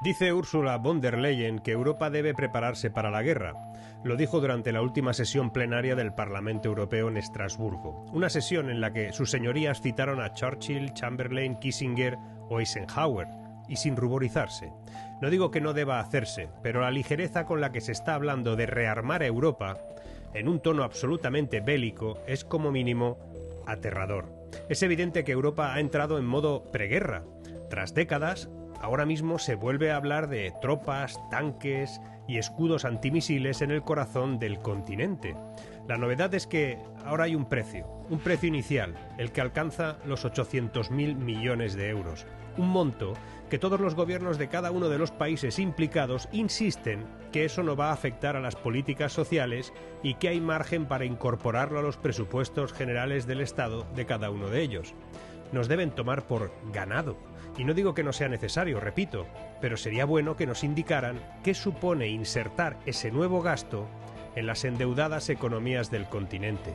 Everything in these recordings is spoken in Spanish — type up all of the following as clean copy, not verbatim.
Dice Ursula von der Leyen que Europa debe prepararse para la guerra. Lo dijo durante la última sesión plenaria del Parlamento Europeo en Estrasburgo. Una sesión en la que sus señorías citaron a Churchill, Chamberlain, Kissinger o Eisenhower, y sin ruborizarse. No digo que no deba hacerse, pero la ligereza con la que se está hablando de rearmar a Europa, en un tono absolutamente bélico, es como mínimo aterrador. Es evidente que Europa ha entrado en modo preguerra. Tras décadas, ahora mismo se vuelve a hablar de tropas, tanques y escudos antimisiles en el corazón del continente. La novedad es que ahora hay un precio inicial, el que alcanza los 800.000 millones de euros. Un monto que todos los gobiernos de cada uno de los países implicados insisten que eso no va a afectar a las políticas sociales y que hay margen para incorporarlo a los presupuestos generales del Estado de cada uno de ellos. Nos deben tomar por ganado. Y no digo que no sea necesario, repito, pero sería bueno que nos indicaran qué supone insertar ese nuevo gasto en las endeudadas economías del continente.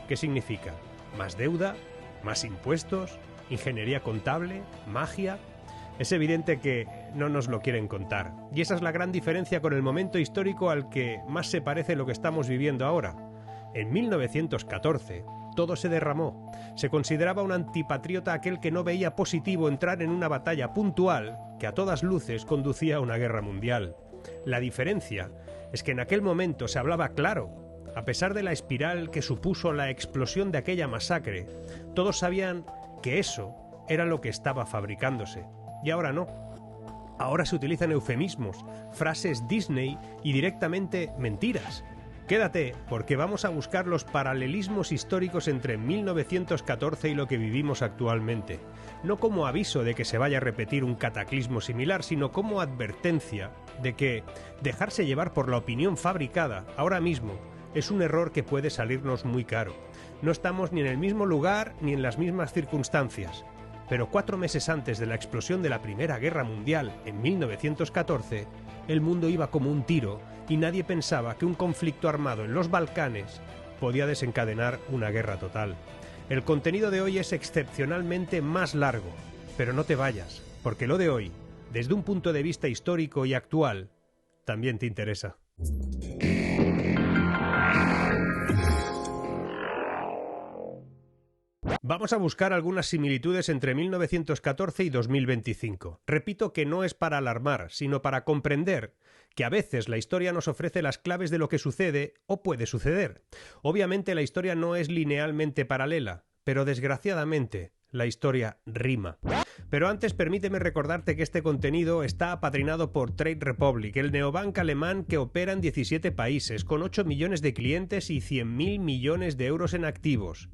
¿Qué significa? ¿Más deuda? ¿Más impuestos? ¿Ingeniería contable? ¿Magia? Es evidente que no nos lo quieren contar. Y esa es la gran diferencia con el momento histórico al que más se parece lo que estamos viviendo ahora. En 1914, todo se derramó. Se consideraba un antipatriota aquel que no veía positivo entrar en una batalla puntual que a todas luces conducía a una guerra mundial. La diferencia es que en aquel momento se hablaba claro. A pesar de la espiral que supuso la explosión de aquella masacre, todos sabían que eso era lo que estaba fabricándose. Y ahora no. Ahora se utilizan eufemismos, frases Disney y directamente mentiras. Quédate, porque vamos a buscar los paralelismos históricos entre 1914 y lo que vivimos actualmente. No como aviso de que se vaya a repetir un cataclismo similar, sino como advertencia de que dejarse llevar por la opinión fabricada ahora mismo es un error que puede salirnos muy caro. No estamos ni en el mismo lugar ni en las mismas circunstancias. Pero 4 meses antes de la explosión de la Primera Guerra Mundial, en 1914, el mundo iba como un tiro y nadie pensaba que un conflicto armado en los Balcanes podía desencadenar una guerra total. El contenido de hoy es excepcionalmente más largo, pero no te vayas, porque lo de hoy, desde un punto de vista histórico y actual, también te interesa. Vamos a buscar algunas similitudes entre 1914 y 2025. Repito que no es para alarmar, sino para comprender que a veces la historia nos ofrece las claves de lo que sucede o puede suceder. Obviamente la historia no es linealmente paralela, pero desgraciadamente la historia rima. Pero antes permíteme recordarte que este contenido está apadrinado por Trade Republic, el neobanco alemán que opera en 17 países, con 8 millones de clientes y 100.000 millones de euros en activos.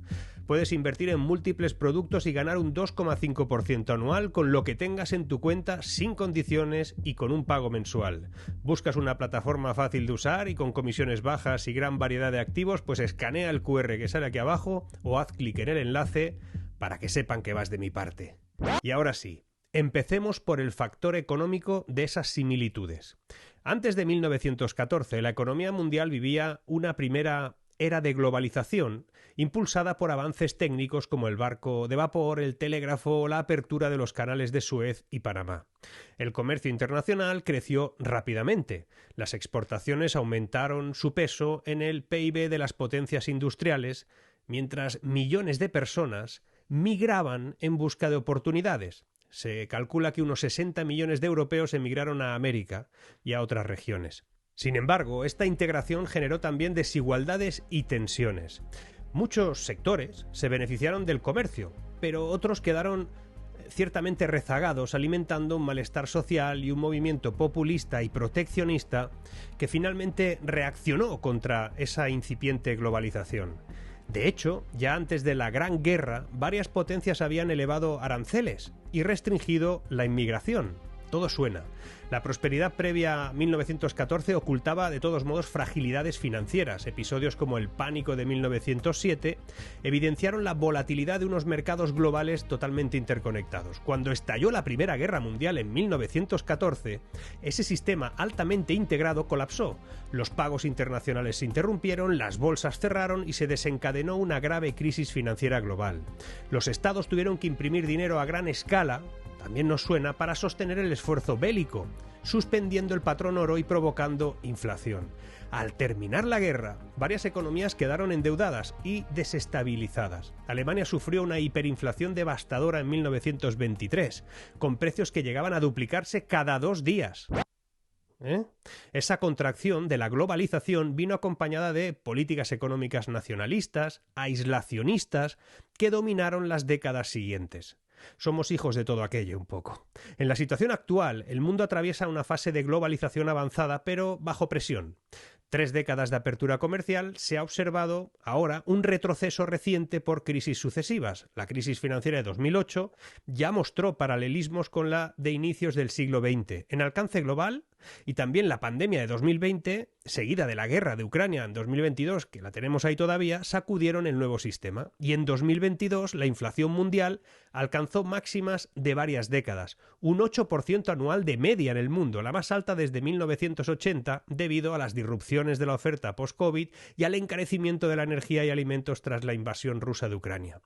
Puedes invertir en múltiples productos y ganar un 2,5% anual con lo que tengas en tu cuenta sin condiciones y con un pago mensual. ¿Buscas una plataforma fácil de usar y con comisiones bajas y gran variedad de activos? Pues escanea el QR que sale aquí abajo o haz clic en el enlace para que sepan que vas de mi parte. Y ahora sí, empecemos por el factor económico de esas similitudes. Antes de 1914, la economía mundial vivía una primera era de globalización, impulsada por avances técnicos como el barco de vapor, el telégrafo o la apertura de los canales de Suez y Panamá. El comercio internacional creció rápidamente. Las exportaciones aumentaron su peso en el PIB de las potencias industriales, mientras millones de personas migraban en busca de oportunidades. Se calcula que unos 60 millones de europeos emigraron a América y a otras regiones. Sin embargo, esta integración generó también desigualdades y tensiones. Muchos sectores se beneficiaron del comercio, pero otros quedaron ciertamente rezagados, alimentando un malestar social y un movimiento populista y proteccionista que finalmente reaccionó contra esa incipiente globalización. De hecho, ya antes de la Gran Guerra, varias potencias habían elevado aranceles y restringido la inmigración. Todo suena. La prosperidad previa a 1914 ocultaba de todos modos fragilidades financieras. Episodios como el pánico de 1907 evidenciaron la volatilidad de unos mercados globales totalmente interconectados. Cuando estalló la Primera Guerra Mundial en 1914, ese sistema altamente integrado colapsó. Los pagos internacionales se interrumpieron, las bolsas cerraron y se desencadenó una grave crisis financiera global. Los estados tuvieron que imprimir dinero a gran escala, también nos suena, para sostener el esfuerzo bélico. suspendiendo el patrón oro y provocando inflación. Al terminar la guerra, varias economías quedaron endeudadas y desestabilizadas. Alemania sufrió una hiperinflación devastadora en 1923, con precios que llegaban a duplicarse cada 2 días. Esa contracción de la globalización vino acompañada de políticas económicas nacionalistas, aislacionistas, que dominaron las décadas siguientes. Somos hijos de todo aquello un poco. En la situación actual, el mundo atraviesa una fase de globalización avanzada, pero bajo presión. 3 décadas de apertura comercial, se ha observado ahora un retroceso reciente por crisis sucesivas. La crisis financiera de 2008 ya mostró paralelismos con la de inicios del siglo XX. En alcance global, y también la pandemia de 2020, seguida de la guerra de Ucrania en 2022, que la tenemos ahí todavía, sacudieron el nuevo sistema. Y en 2022 la inflación mundial alcanzó máximas de varias décadas, un 8% anual de media en el mundo, la más alta desde 1980, debido a las disrupciones de la oferta post-COVID y al encarecimiento de la energía y alimentos tras la invasión rusa de Ucrania.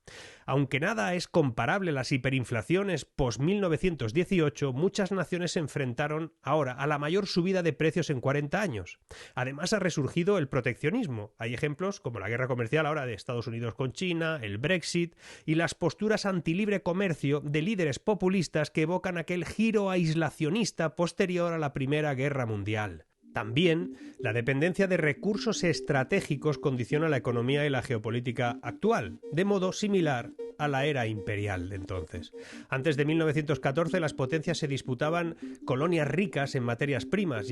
Aunque nada es comparable a las hiperinflaciones post-1918, muchas naciones se enfrentaron ahora a la mayor subida de precios en 40 años. Además ha resurgido el proteccionismo. Hay ejemplos como la guerra comercial ahora de Estados Unidos con China, el Brexit y las posturas antilibre comercio de líderes populistas que evocan aquel giro aislacionista posterior a la Primera Guerra Mundial. También, la dependencia de recursos estratégicos condiciona la economía y la geopolítica actual, de modo similar a la era imperial de entonces. Antes de 1914, las potencias se disputaban colonias ricas en materias primas,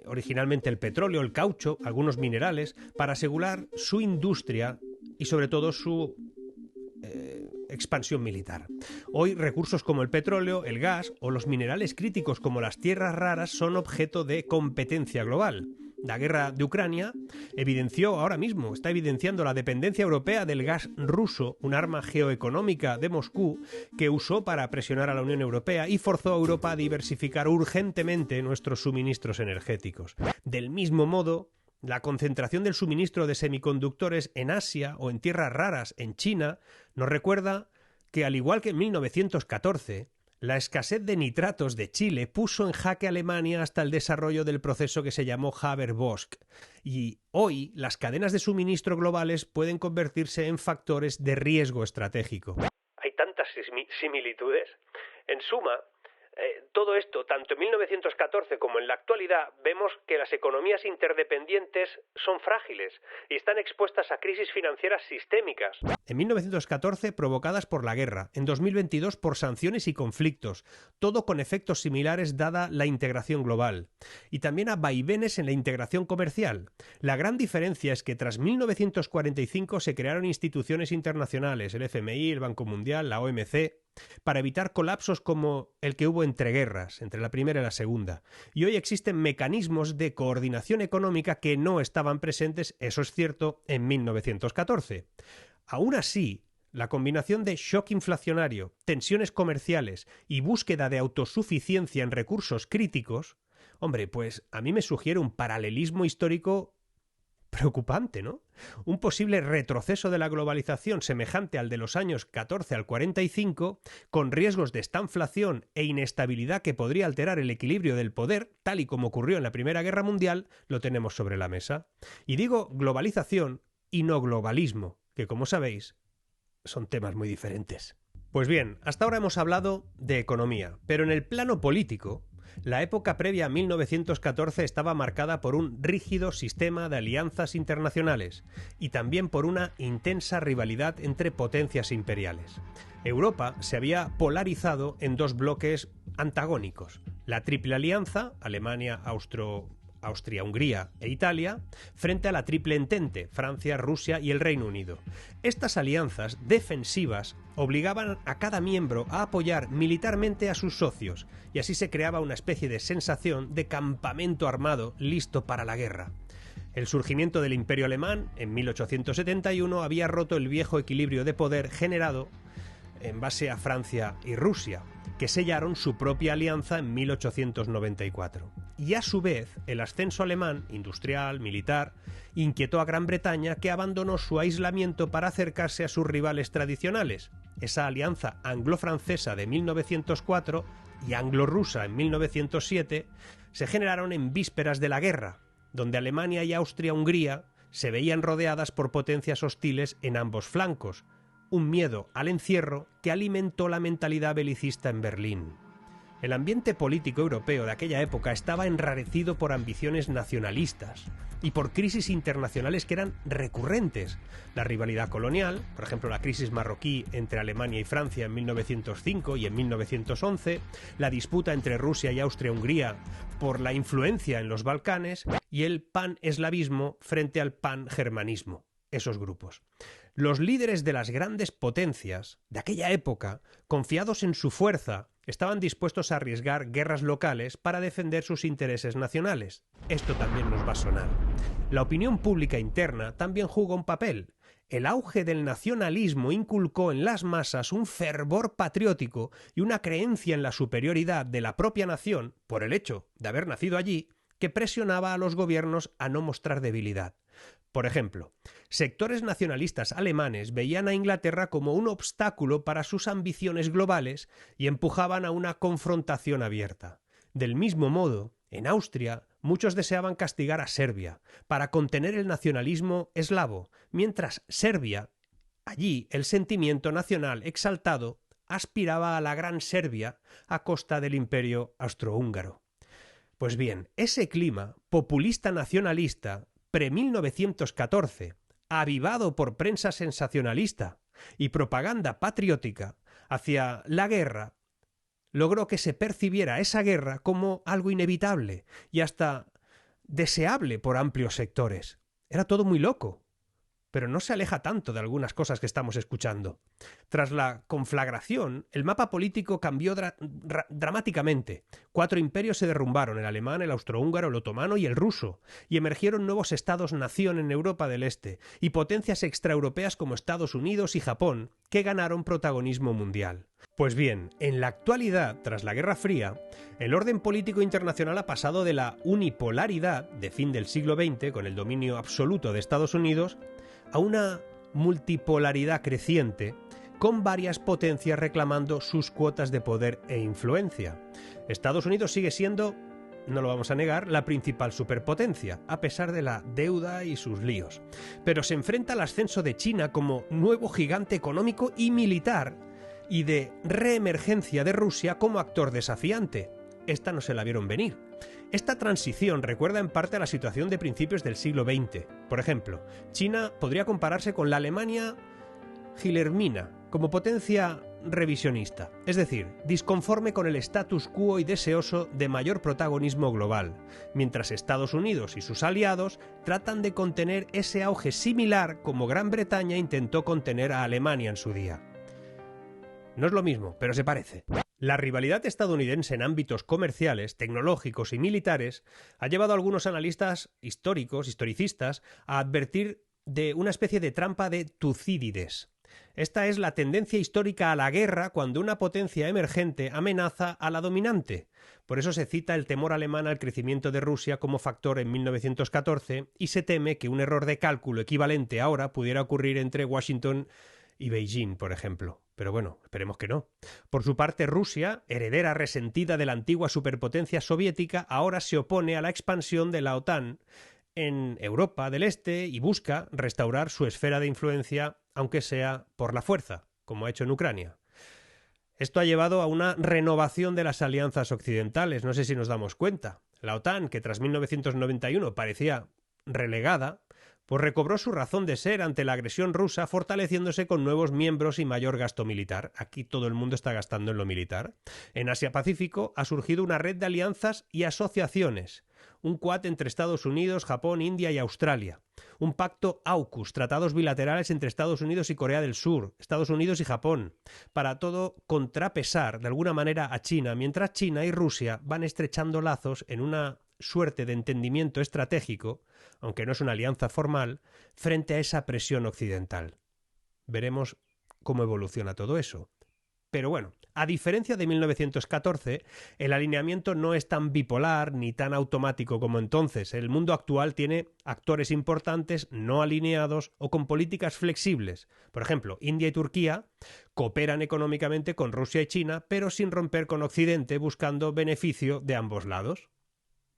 originalmente el petróleo, el caucho, algunos minerales, para asegurar su industria y sobre todo su expansión militar. Hoy recursos como el petróleo, el gas o los minerales críticos como las tierras raras son objeto de competencia global. La guerra de Ucrania está evidenciando la dependencia europea del gas ruso, un arma geoeconómica de Moscú que usó para presionar a la Unión Europea y forzó a Europa a diversificar urgentemente nuestros suministros energéticos. Del mismo modo, la concentración del suministro de semiconductores en Asia o en tierras raras en China nos recuerda que, al igual que en 1914, la escasez de nitratos de Chile puso en jaque a Alemania hasta el desarrollo del proceso que se llamó Haber-Bosch. Y hoy las cadenas de suministro globales pueden convertirse en factores de riesgo estratégico. Hay tantas similitudes. En suma, todo esto, tanto en 1914 como en la actualidad, vemos que las economías interdependientes son frágiles y están expuestas a crisis financieras sistémicas. En 1914 provocadas por la guerra, en 2022 por sanciones y conflictos, todo con efectos similares dada la integración global. Y también a vaivenes en la integración comercial. La gran diferencia es que tras 1945 se crearon instituciones internacionales, el FMI, el Banco Mundial, la OMC, para evitar colapsos como el que hubo entre guerras, entre la primera y la segunda. Y hoy existen mecanismos de coordinación económica que no estaban presentes, eso es cierto, en 1914. Aún así, la combinación de shock inflacionario, tensiones comerciales y búsqueda de autosuficiencia en recursos críticos, pues a mí me sugiere un paralelismo histórico preocupante, ¿no? Un posible retroceso de la globalización semejante al de los años 14 al 45, con riesgos de estanflación e inestabilidad que podría alterar el equilibrio del poder, tal y como ocurrió en la Primera Guerra Mundial, lo tenemos sobre la mesa. Y digo globalización y no globalismo, que como sabéis, son temas muy diferentes. Pues bien, hasta ahora hemos hablado de economía, pero en el plano político, la época previa a 1914 estaba marcada por un rígido sistema de alianzas internacionales y también por una intensa rivalidad entre potencias imperiales. Europa se había polarizado en 2 bloques antagónicos: la Triple Alianza, Alemania, Austria, Hungría e Italia, frente a la Triple Entente, Francia, Rusia y el Reino Unido. Estas alianzas defensivas obligaban a cada miembro a apoyar militarmente a sus socios, y así se creaba una especie de sensación de campamento armado listo para la guerra. El surgimiento del Imperio Alemán en 1871 había roto el viejo equilibrio de poder generado en base a Francia y Rusia, que sellaron su propia alianza en 1894. Y a su vez, el ascenso alemán, industrial, militar, inquietó a Gran Bretaña, que abandonó su aislamiento para acercarse a sus rivales tradicionales. Esa alianza anglo-francesa de 1904 y anglo-rusa en 1907 se generaron en vísperas de la guerra, donde Alemania y Austria-Hungría se veían rodeadas por potencias hostiles en ambos flancos, un miedo al encierro que alimentó la mentalidad belicista en Berlín. El ambiente político europeo de aquella época estaba enrarecido por ambiciones nacionalistas y por crisis internacionales que eran recurrentes. La rivalidad colonial, por ejemplo la crisis marroquí entre Alemania y Francia en 1905 y en 1911, la disputa entre Rusia y Austria-Hungría por la influencia en los Balcanes y el pan-eslavismo frente al pan-germanismo, esos grupos. Los líderes de las grandes potencias de aquella época, confiados en su fuerza, estaban dispuestos a arriesgar guerras locales para defender sus intereses nacionales. Esto también nos va a sonar. La opinión pública interna también jugó un papel. El auge del nacionalismo inculcó en las masas un fervor patriótico y una creencia en la superioridad de la propia nación, por el hecho de haber nacido allí, que presionaba a los gobiernos a no mostrar debilidad. Por ejemplo, sectores nacionalistas alemanes veían a Inglaterra como un obstáculo para sus ambiciones globales y empujaban a una confrontación abierta. Del mismo modo, en Austria, muchos deseaban castigar a Serbia para contener el nacionalismo eslavo, mientras Serbia, allí el sentimiento nacional exaltado, aspiraba a la Gran Serbia a costa del imperio austrohúngaro. Pues bien, ese clima populista nacionalista pre-1914, avivado por prensa sensacionalista y propaganda patriótica hacia la guerra, logró que se percibiera esa guerra como algo inevitable y hasta deseable por amplios sectores. Era todo muy loco, pero no se aleja tanto de algunas cosas que estamos escuchando. Tras la conflagración, el mapa político cambió dramáticamente. 4 imperios se derrumbaron: el alemán, el austrohúngaro, el otomano y el ruso, y emergieron nuevos estados-nación en Europa del Este, y potencias extraeuropeas como Estados Unidos y Japón, que ganaron protagonismo mundial. Pues bien, en la actualidad, tras la Guerra Fría, el orden político internacional ha pasado de la unipolaridad de fin del siglo XX, con el dominio absoluto de Estados Unidos, a una multipolaridad creciente, con varias potencias reclamando sus cuotas de poder e influencia. Estados Unidos sigue siendo, no lo vamos a negar, la principal superpotencia, a pesar de la deuda y sus líos. Pero se enfrenta al ascenso de China como nuevo gigante económico y militar, y de reemergencia de Rusia como actor desafiante. Esta no se la vieron venir. Esta transición recuerda en parte a la situación de principios del siglo XX. Por ejemplo, China podría compararse con la Alemania Guillermina como potencia revisionista, es decir, disconforme con el status quo y deseoso de mayor protagonismo global, mientras Estados Unidos y sus aliados tratan de contener ese auge similar como Gran Bretaña intentó contener a Alemania en su día. No es lo mismo, pero se parece. La rivalidad estadounidense en ámbitos comerciales, tecnológicos y militares ha llevado a algunos analistas historicistas, a advertir de una especie de trampa de Tucídides. Esta es la tendencia histórica a la guerra cuando una potencia emergente amenaza a la dominante. Por eso se cita el temor alemán al crecimiento de Rusia como factor en 1914 y se teme que un error de cálculo equivalente ahora pudiera ocurrir entre Washington y Beijing, por ejemplo. Pero bueno, esperemos que no. Por su parte, Rusia, heredera resentida de la antigua superpotencia soviética, ahora se opone a la expansión de la OTAN en Europa del Este y busca restaurar su esfera de influencia, aunque sea por la fuerza, como ha hecho en Ucrania. Esto ha llevado a una renovación de las alianzas occidentales, no sé si nos damos cuenta. La OTAN, que tras 1991 parecía relegada, pues recobró su razón de ser ante la agresión rusa, fortaleciéndose con nuevos miembros y mayor gasto militar. Aquí todo el mundo está gastando en lo militar. En Asia-Pacífico ha surgido una red de alianzas y asociaciones. Un Quad entre Estados Unidos, Japón, India y Australia. Un pacto AUKUS, tratados bilaterales entre Estados Unidos y Corea del Sur, Estados Unidos y Japón, para todo contrapesar de alguna manera a China, mientras China y Rusia van estrechando lazos en una suerte de entendimiento estratégico, aunque no es una alianza formal, frente a esa presión occidental. Veremos cómo evoluciona todo eso. Pero bueno, a diferencia de 1914, el alineamiento no es tan bipolar ni tan automático como entonces. El mundo actual tiene actores importantes no alineados o con políticas flexibles. Por ejemplo, India y Turquía cooperan económicamente con Rusia y China, pero sin romper con Occidente, buscando beneficio de ambos lados.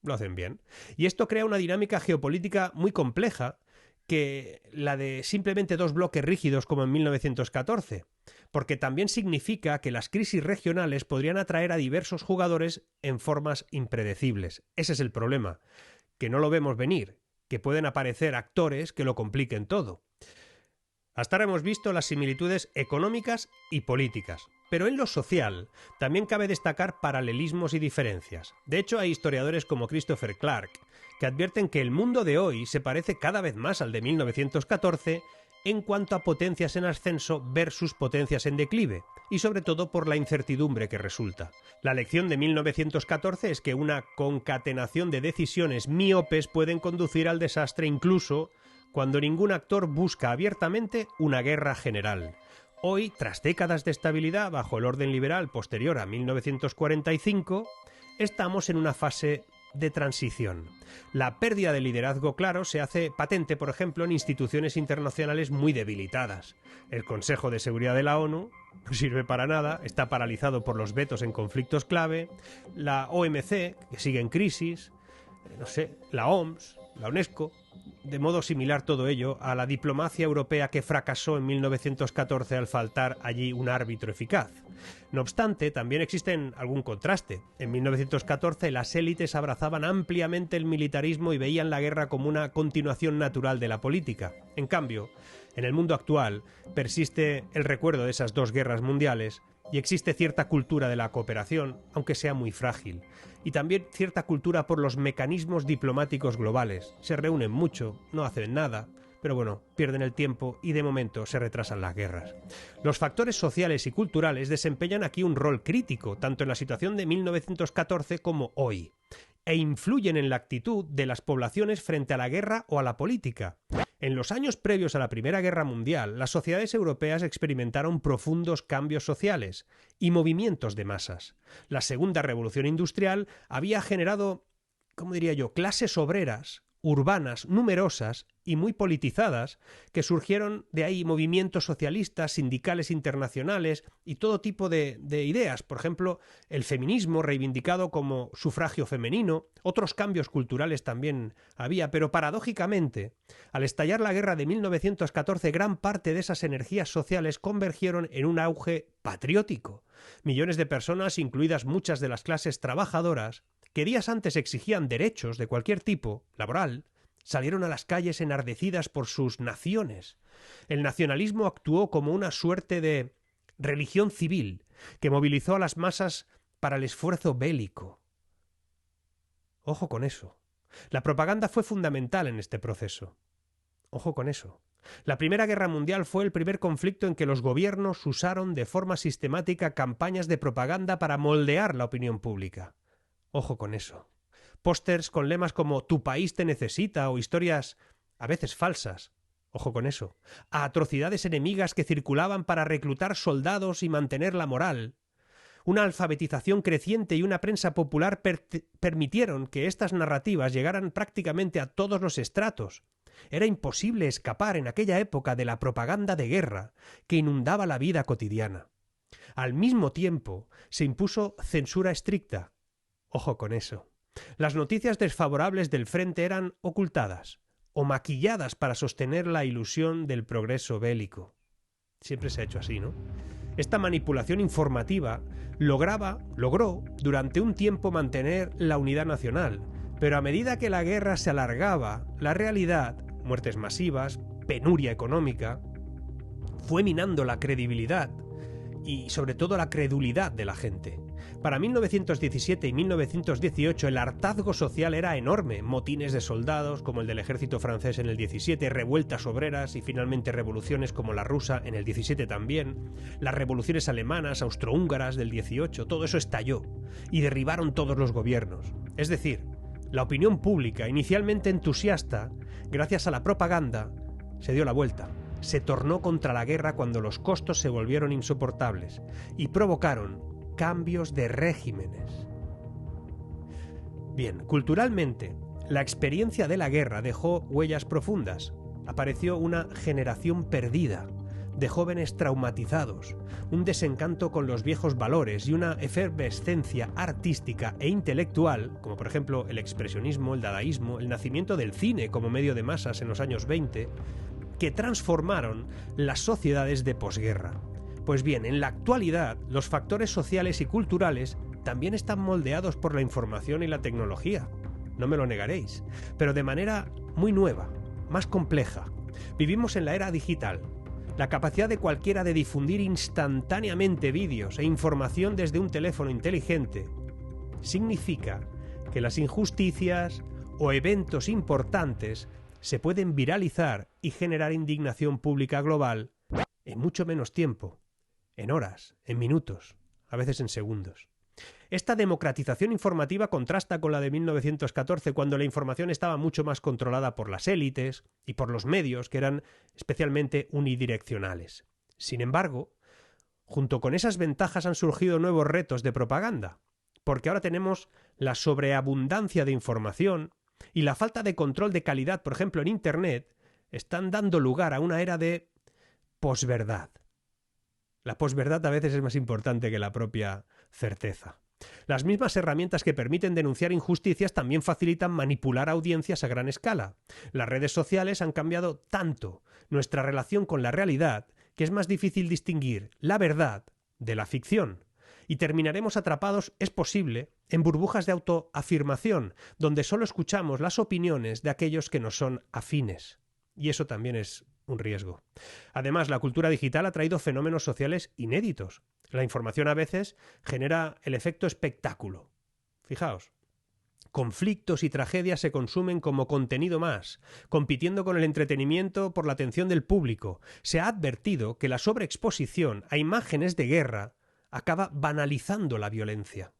Lo hacen bien. Y esto crea una dinámica geopolítica muy compleja, que la de simplemente dos bloques rígidos como en 1914, porque también significa que las crisis regionales podrían atraer a diversos jugadores en formas impredecibles. Ese es el problema, que no lo vemos venir, que pueden aparecer actores que lo compliquen todo. Hasta ahora hemos visto las similitudes económicas y políticas, pero en lo social también cabe destacar paralelismos y diferencias. De hecho, hay historiadores como Christopher Clark que advierten que el mundo de hoy se parece cada vez más al de 1914 en cuanto a potencias en ascenso versus potencias en declive, y sobre todo por la incertidumbre que resulta. La lección de 1914 es que una concatenación de decisiones míopes pueden conducir al desastre incluso cuando ningún actor busca abiertamente una guerra general. Hoy, tras décadas de estabilidad bajo el orden liberal posterior a 1945, estamos en una fase de transición. La pérdida de liderazgo claro se hace patente, por ejemplo, en instituciones internacionales muy debilitadas. El Consejo de Seguridad de la ONU no sirve para nada, está paralizado por los vetos en conflictos clave, la OMC, que sigue en crisis, la OMS, la UNESCO. De modo similar todo ello a la diplomacia europea que fracasó en 1914 al faltar allí un árbitro eficaz. No obstante, también existe algún contraste. En 1914 las élites abrazaban ampliamente el militarismo y veían la guerra como una continuación natural de la política. En cambio, en el mundo actual persiste el recuerdo de esas dos guerras mundiales y existe cierta cultura de la cooperación, aunque sea muy frágil, y también cierta cultura por los mecanismos diplomáticos globales. Se reúnen mucho, no hacen nada, pero bueno, pierden el tiempo y de momento se retrasan las guerras. Los factores sociales y culturales desempeñan aquí un rol crítico, tanto en la situación de 1914 como hoy, e influyen en la actitud de las poblaciones frente a la guerra o a la política. En los años previos a la Primera Guerra Mundial, las sociedades europeas experimentaron profundos cambios sociales y movimientos de masas. La Segunda Revolución Industrial había generado, clases obreras, urbanas, numerosas y muy politizadas, que surgieron de ahí movimientos socialistas, sindicales internacionales y todo tipo de ideas. Por ejemplo, el feminismo reivindicado como sufragio femenino, otros cambios culturales también había, pero paradójicamente, al estallar la guerra de 1914, gran parte de esas energías sociales convergieron en un auge patriótico. Millones de personas, incluidas muchas de las clases trabajadoras, que días antes exigían derechos de cualquier tipo, laboral, salieron a las calles enardecidas por sus naciones. El nacionalismo actuó como una suerte de religión civil que movilizó a las masas para el esfuerzo bélico. Ojo con eso. La propaganda fue fundamental en este proceso. Ojo con eso. La Primera Guerra Mundial fue el primer conflicto en que los gobiernos usaron de forma sistemática campañas de propaganda para moldear la opinión pública. Ojo con eso. Pósters con lemas como «Tu país te necesita» o historias a veces falsas. Ojo con eso. A atrocidades enemigas que circulaban para reclutar soldados y mantener la moral. Una alfabetización creciente y una prensa popular permitieron que estas narrativas llegaran prácticamente a todos los estratos. Era imposible escapar en aquella época de la propaganda de guerra que inundaba la vida cotidiana. Al mismo tiempo, se impuso censura estricta. Ojo con eso. Las noticias desfavorables del frente eran ocultadas o maquilladas para sostener la ilusión del progreso bélico. Siempre se ha hecho así, ¿no? Esta manipulación informativa logró durante un tiempo mantener la unidad nacional, pero a medida que la guerra se alargaba, la realidad, muertes masivas, penuria económica, fue minando la credibilidad y sobre todo la credulidad de la gente. Para 1917 y 1918 el hartazgo social era enorme, motines de soldados como el del ejército francés en el 17, revueltas obreras y finalmente revoluciones como la rusa en el 17 también, las revoluciones alemanas, austrohúngaras del 18, todo eso estalló y derribaron todos los gobiernos. Es decir, la opinión pública, inicialmente entusiasta, gracias a la propaganda, se dio la vuelta. se tornó contra la guerra cuando los costos se volvieron insoportables y provocaron cambios de regímenes. Bien, culturalmente, la experiencia de la guerra dejó huellas profundas. Apareció una generación perdida, de jóvenes traumatizados, un desencanto con los viejos valores y una efervescencia artística e intelectual, como por ejemplo el expresionismo, el dadaísmo, el nacimiento del cine como medio de masas en los años 20, que transformaron las sociedades de posguerra. Pues bien, en la actualidad, los factores sociales y culturales también están moldeados por la información y la tecnología, no me lo negaréis, pero de manera muy nueva, más compleja. Vivimos en la era digital. La capacidad de cualquiera de difundir instantáneamente vídeos e información desde un teléfono inteligente significa que las injusticias o eventos importantes se pueden viralizar y generar indignación pública global en mucho menos tiempo, en horas, en minutos, a veces en segundos. Esta democratización informativa contrasta con la de 1914, cuando la información estaba mucho más controlada por las élites y por los medios, que eran especialmente unidireccionales. Sin embargo, junto con esas ventajas han surgido nuevos retos de propaganda, porque ahora tenemos la sobreabundancia de información y la falta de control de calidad, por ejemplo en Internet, están dando lugar a una era de posverdad. La posverdad a veces es más importante que la propia certeza. Las mismas herramientas que permiten denunciar injusticias también facilitan manipular audiencias a gran escala. Las redes sociales han cambiado tanto nuestra relación con la realidad que es más difícil distinguir la verdad de la ficción. Y terminaremos atrapados, es posible, en burbujas de autoafirmación, donde solo escuchamos las opiniones de aquellos que nos son afines. Y eso también es un riesgo. Además, la cultura digital ha traído fenómenos sociales inéditos. La información a veces genera el efecto espectáculo. Fijaos, conflictos y tragedias se consumen como contenido más, compitiendo con el entretenimiento por la atención del público. Se ha advertido que la sobreexposición a imágenes de guerra acaba banalizando la violencia.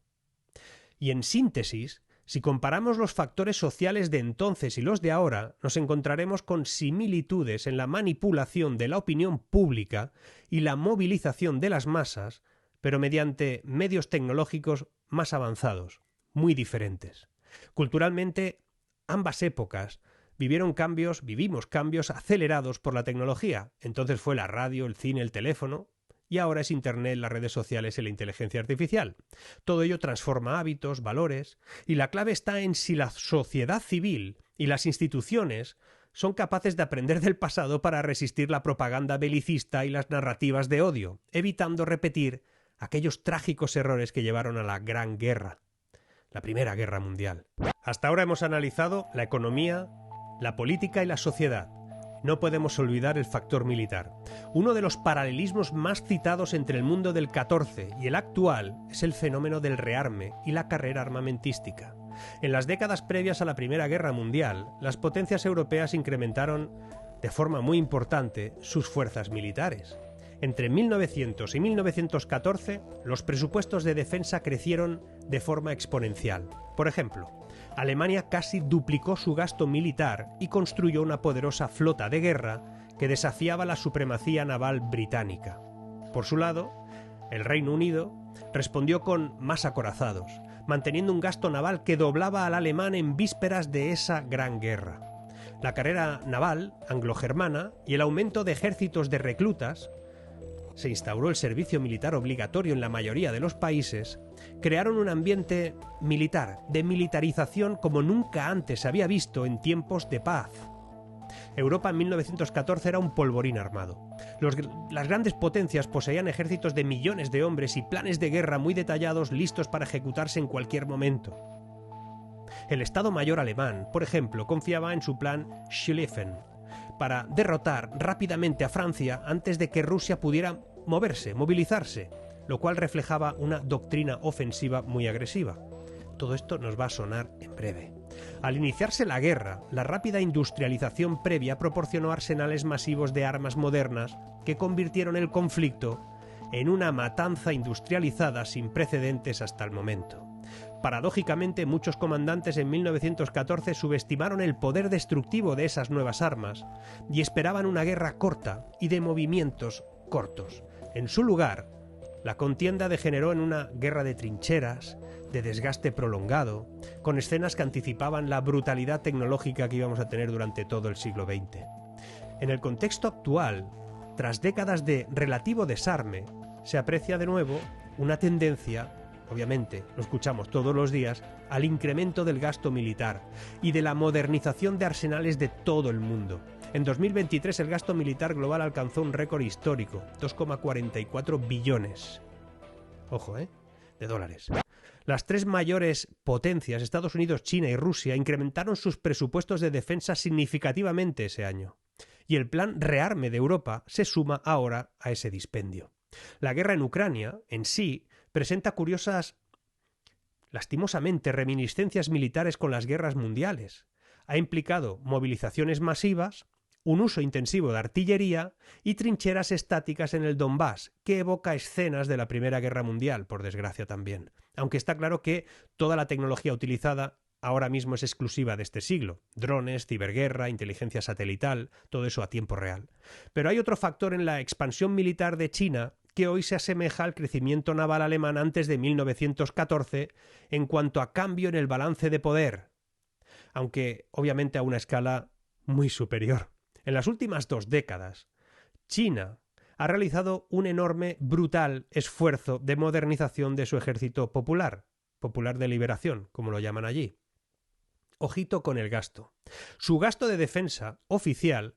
Y en síntesis, si comparamos los factores sociales de entonces y los de ahora, nos encontraremos con similitudes en la manipulación de la opinión pública y la movilización de las masas, pero mediante medios tecnológicos más avanzados, muy diferentes. Culturalmente, ambas épocas vivimos cambios acelerados por la tecnología. Entonces fue la radio, el cine, el teléfono, y ahora es Internet, las redes sociales y la inteligencia artificial. Todo ello transforma hábitos, valores, y la clave está en si la sociedad civil y las instituciones son capaces de aprender del pasado para resistir la propaganda belicista y las narrativas de odio, evitando repetir aquellos trágicos errores que llevaron a la Gran Guerra, la Primera Guerra Mundial. Hasta ahora hemos analizado la economía, la política y la sociedad. No podemos olvidar el factor militar. Uno de los paralelismos más citados entre el mundo del 14 y el actual es el fenómeno del rearme y la carrera armamentística. En las décadas previas a la Primera Guerra Mundial, las potencias europeas incrementaron de forma muy importante sus fuerzas militares. Entre 1900 y 1914, los presupuestos de defensa crecieron de forma exponencial. Por ejemplo, Alemania casi duplicó su gasto militar y construyó una poderosa flota de guerra que desafiaba la supremacía naval británica. Por su lado, el Reino Unido respondió con más acorazados, manteniendo un gasto naval que doblaba al alemán en vísperas de esa gran guerra. La carrera naval anglo-germana y el aumento de ejércitos de reclutas, se instauró el servicio militar obligatorio en la mayoría de los países, crearon un ambiente militar, de militarización como nunca antes se había visto en tiempos de paz. Europa en 1914 era un polvorín armado. Las grandes potencias poseían ejércitos de millones de hombres y planes de guerra muy detallados listos para ejecutarse en cualquier momento. El Estado Mayor alemán, por ejemplo, confiaba en su plan Schlieffen para derrotar rápidamente a Francia antes de que Rusia pudiera movilizarse, lo cual reflejaba una doctrina ofensiva muy agresiva. Todo esto nos va a sonar en breve. Al iniciarse la guerra, la rápida industrialización previa proporcionó arsenales masivos de armas modernas que convirtieron el conflicto en una matanza industrializada sin precedentes hasta el momento. Paradójicamente, muchos comandantes en 1914 subestimaron el poder destructivo de esas nuevas armas y esperaban una guerra corta y de movimientos cortos. En su lugar, la contienda degeneró en una guerra de trincheras, de desgaste prolongado, con escenas que anticipaban la brutalidad tecnológica que íbamos a tener durante todo el siglo XX. En el contexto actual, tras décadas de relativo desarme, se aprecia de nuevo una tendencia, obviamente, lo escuchamos todos los días, al incremento del gasto militar y de la modernización de arsenales de todo el mundo. En 2023 el gasto militar global alcanzó un récord histórico, 2,44 billones. Ojo, de dólares. Las tres mayores potencias, Estados Unidos, China y Rusia, incrementaron sus presupuestos de defensa significativamente ese año. Y el plan rearme de Europa se suma ahora a ese dispendio. La guerra en Ucrania, en sí, presenta curiosas, lastimosamente, reminiscencias militares con las guerras mundiales. Ha implicado movilizaciones masivas, un uso intensivo de artillería y trincheras estáticas en el Donbass, que evoca escenas de la Primera Guerra Mundial, por desgracia también. Aunque está claro que toda la tecnología utilizada ahora mismo es exclusiva de este siglo. Drones, ciberguerra, inteligencia satelital, todo eso a tiempo real. Pero hay otro factor en la expansión militar de China que hoy se asemeja al crecimiento naval alemán antes de 1914 en cuanto a cambio en el balance de poder, aunque obviamente a una escala muy superior. En las últimas 2 décadas, China ha realizado un enorme, brutal esfuerzo de modernización de su ejército popular de liberación, como lo llaman allí. Ojito con el gasto. Su gasto de defensa oficial,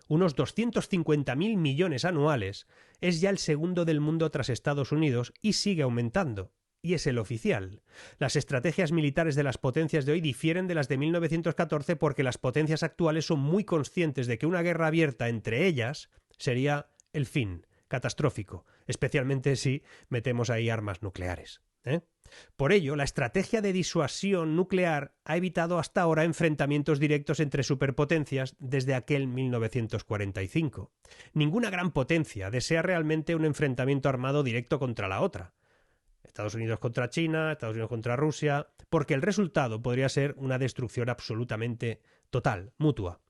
unos 250.000 millones anuales, es ya el segundo del mundo tras Estados Unidos y sigue aumentando. Y es el oficial. Las estrategias militares de las potencias de hoy difieren de las de 1914 porque las potencias actuales son muy conscientes de que una guerra abierta entre ellas sería el fin, catastrófico, especialmente si metemos ahí armas nucleares. Por ello, la estrategia de disuasión nuclear ha evitado hasta ahora enfrentamientos directos entre superpotencias desde aquel 1945. Ninguna gran potencia desea realmente un enfrentamiento armado directo contra la otra. Estados Unidos contra China, Estados Unidos contra Rusia, porque el resultado podría ser una destrucción absolutamente total, mutua.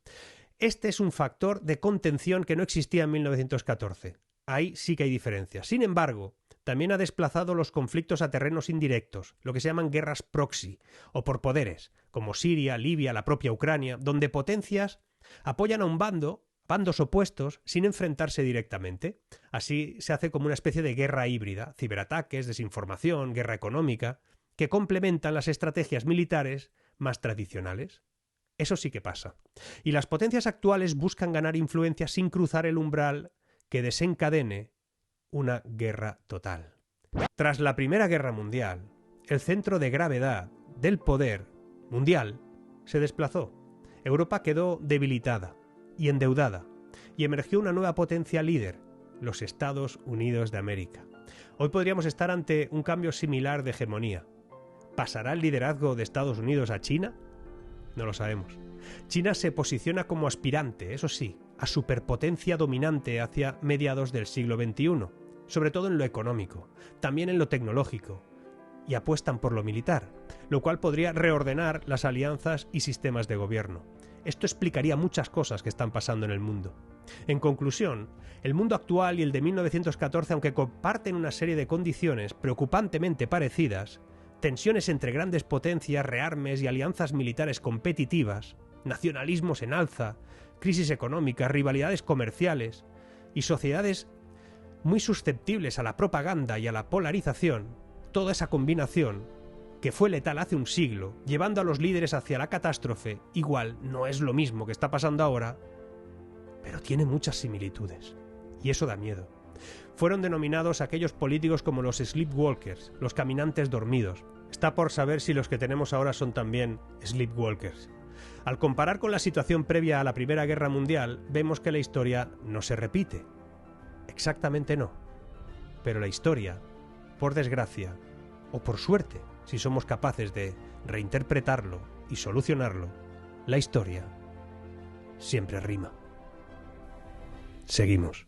Este es un factor de contención que no existía en 1914. Ahí sí que hay diferencias. Sin embargo, también ha desplazado los conflictos a terrenos indirectos, lo que se llaman guerras proxy, o por poderes, como Siria, Libia, la propia Ucrania, donde potencias apoyan a un bandos opuestos, sin enfrentarse directamente. Así se hace como una especie de guerra híbrida, ciberataques, desinformación, guerra económica, que complementan las estrategias militares más tradicionales. Eso sí que pasa. Y las potencias actuales buscan ganar influencia sin cruzar el umbral que desencadene una guerra total. Tras la Primera Guerra Mundial, el centro de gravedad del poder mundial se desplazó. Europa quedó debilitada y endeudada, y emergió una nueva potencia líder, los Estados Unidos de América. Hoy podríamos estar ante un cambio similar de hegemonía. ¿Pasará el liderazgo de Estados Unidos a China? No lo sabemos. China se posiciona como aspirante, eso sí, a superpotencia dominante hacia mediados del siglo XXI, sobre todo en lo económico, también en lo tecnológico, y apuestan por lo militar, lo cual podría reordenar las alianzas y sistemas de gobierno. Esto explicaría muchas cosas que están pasando en el mundo. En conclusión, el mundo actual y el de 1914, aunque comparten una serie de condiciones preocupantemente parecidas, tensiones entre grandes potencias, rearmes y alianzas militares competitivas, nacionalismos en alza, crisis económica, rivalidades comerciales y sociedades muy susceptibles a la propaganda y a la polarización, toda esa combinación que fue letal hace un siglo, llevando a los líderes hacia la catástrofe, igual no es lo mismo que está pasando ahora, pero tiene muchas similitudes. Y eso da miedo. Fueron denominados aquellos políticos como los sleepwalkers, los caminantes dormidos. Está por saber si los que tenemos ahora son también sleepwalkers. Al comparar con la situación previa a la Primera Guerra Mundial, vemos que la historia no se repite. Exactamente no. Pero la historia, por desgracia, o por suerte, si somos capaces de reinterpretarlo y solucionarlo, la historia siempre rima. Seguimos.